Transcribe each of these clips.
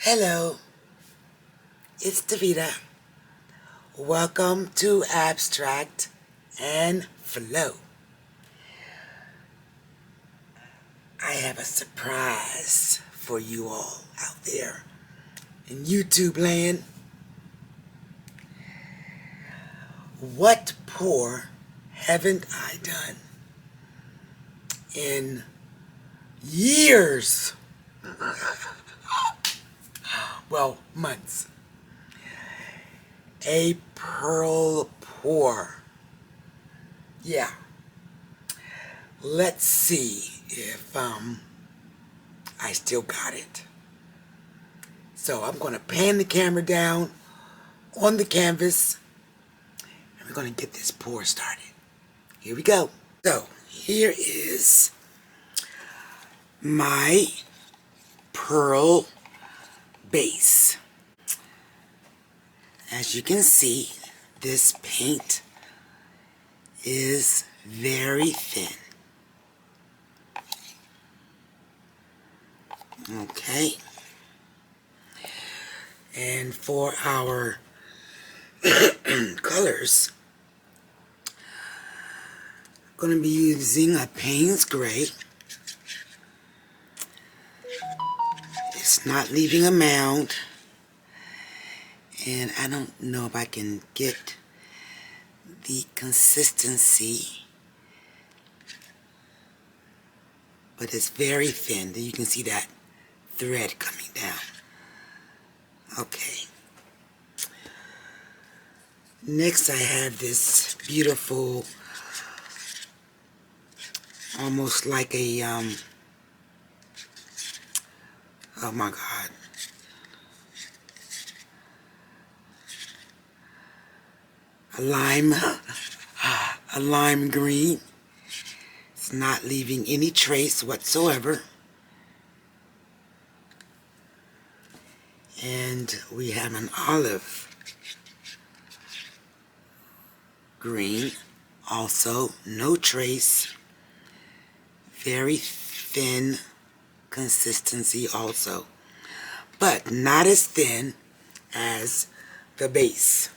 Hello, it's Davita. Welcome to Abstract and Flow. I have a surprise for you all out there in YouTube land. What pour haven't I done in years? Well, months. A pearl pour. Yeah. Let's see if I still got it. So I'm going to pan the camera down on the canvas and we're going to get this pour started. Here we go. So here is my pearl base. As you can see, this paint is very thin. Okay. And for our colors, I'm going to be using a Payne's Gray. It's not leaving a mound. And I don't know if I can get the consistency, but it's very thin. You can see that thread coming down. Okay. Next I have this beautiful, almost like a, oh my God. A lime green. It's not leaving any trace whatsoever. And we have an olive green, also no trace, very thin consistency also, but not as thin as the base.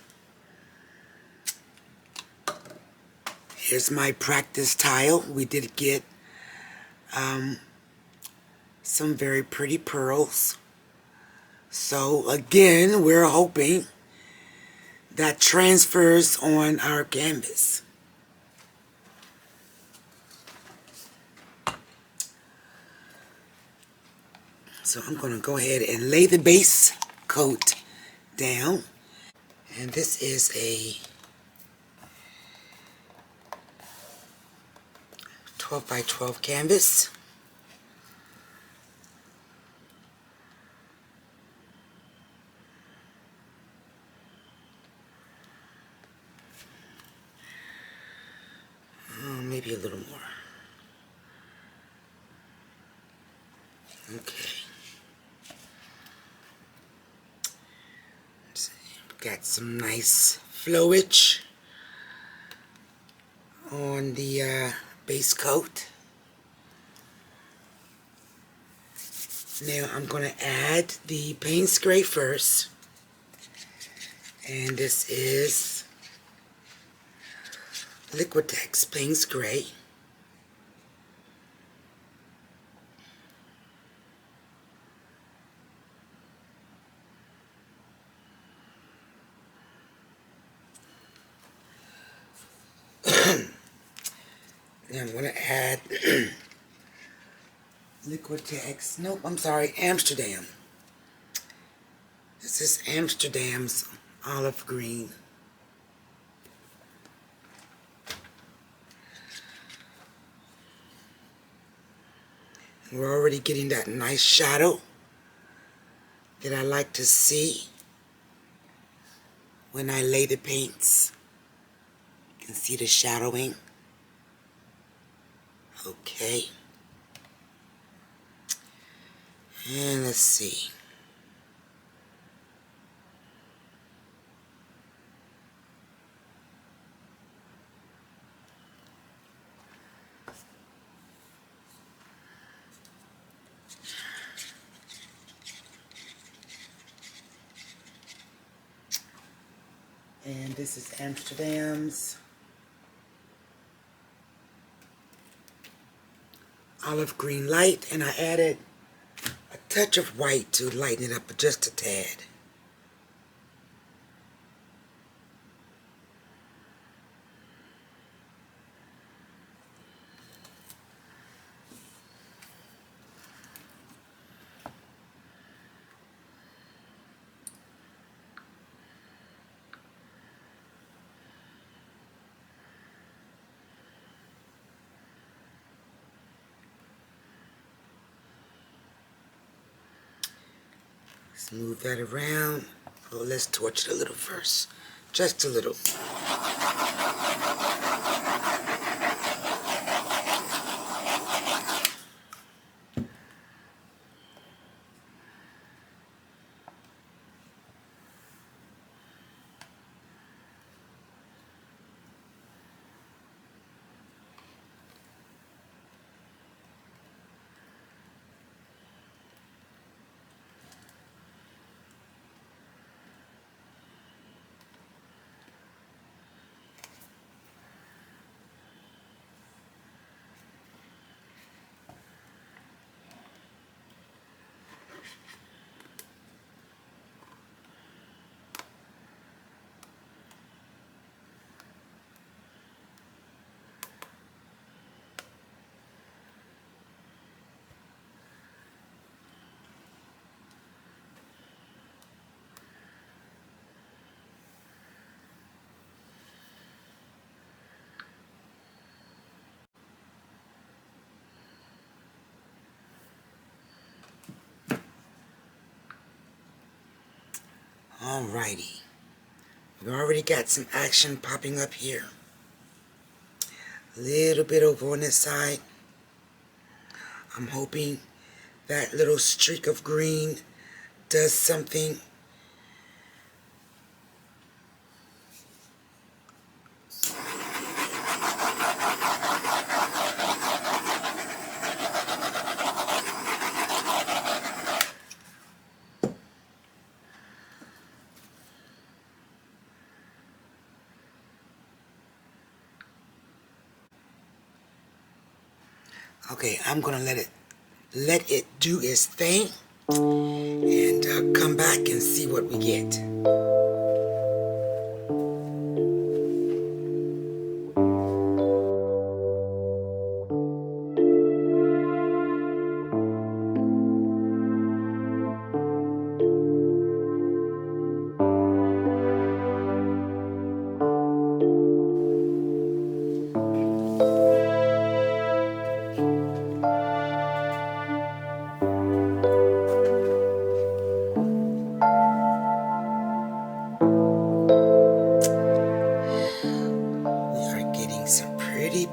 Here's my practice tile. We did get some very pretty pearls. So again, we're hoping that transfers on our canvas. So I'm going to go ahead and lay the base coat down. And this is a 12 by 12 canvas. Maybe a little more. Okay. Let's see. Got some nice flowage on the base coat. Now I'm going to add the Payne's Gray first. And this is Liquitex Payne's Gray. Now I'm going to add Liquitex, nope, I'm sorry, Amsterdam. This is Amsterdam's olive green. And we're already getting that nice shadow that I like to see when I lay the paints. You can see the shadowing. Okay. And let's see. And this is Amsterdam's olive green light, and I added a touch of white to lighten it up just a tad. Let's move that around. Oh, let's torch it a little first. Just a little. Alrighty. We've already got some action popping up here. A little bit over on this side. I'm hoping that little streak of green does something. Okay, I'm gonna let it do its thing and come back and see what we get.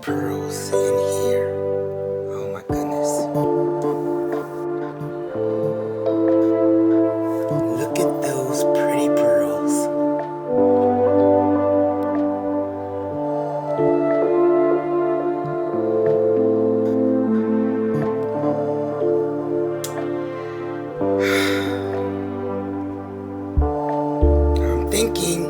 Pearls in here. Oh my goodness. Look at those pretty pearls. I'm thinking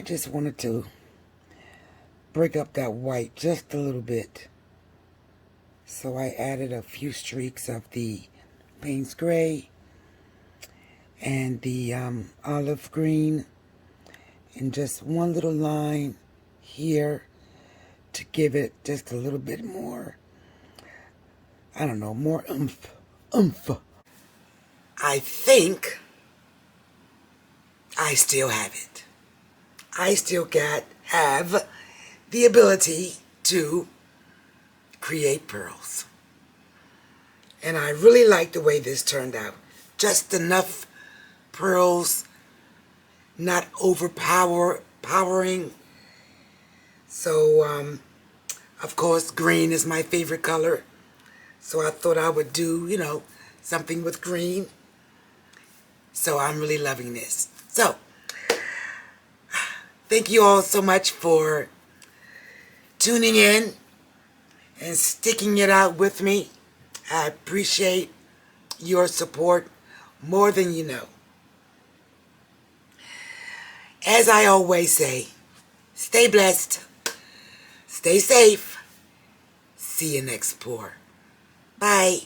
just wanted to break up that white just a little bit. So I added a few streaks of the Payne's gray and the olive green, and just one little line here to give it just a little bit more, I don't know, more oomph. I think I still have it. I still have the ability to create pearls. And I really like the way this turned out. Just enough pearls, not overpowering. So, of course, green is my favorite color. So I thought I would do, something with green. So I'm really loving this. So, thank you all so much for tuning in and sticking it out with me. I appreciate your support more than you know. As I always say, stay blessed, stay safe. See you next pour. Bye.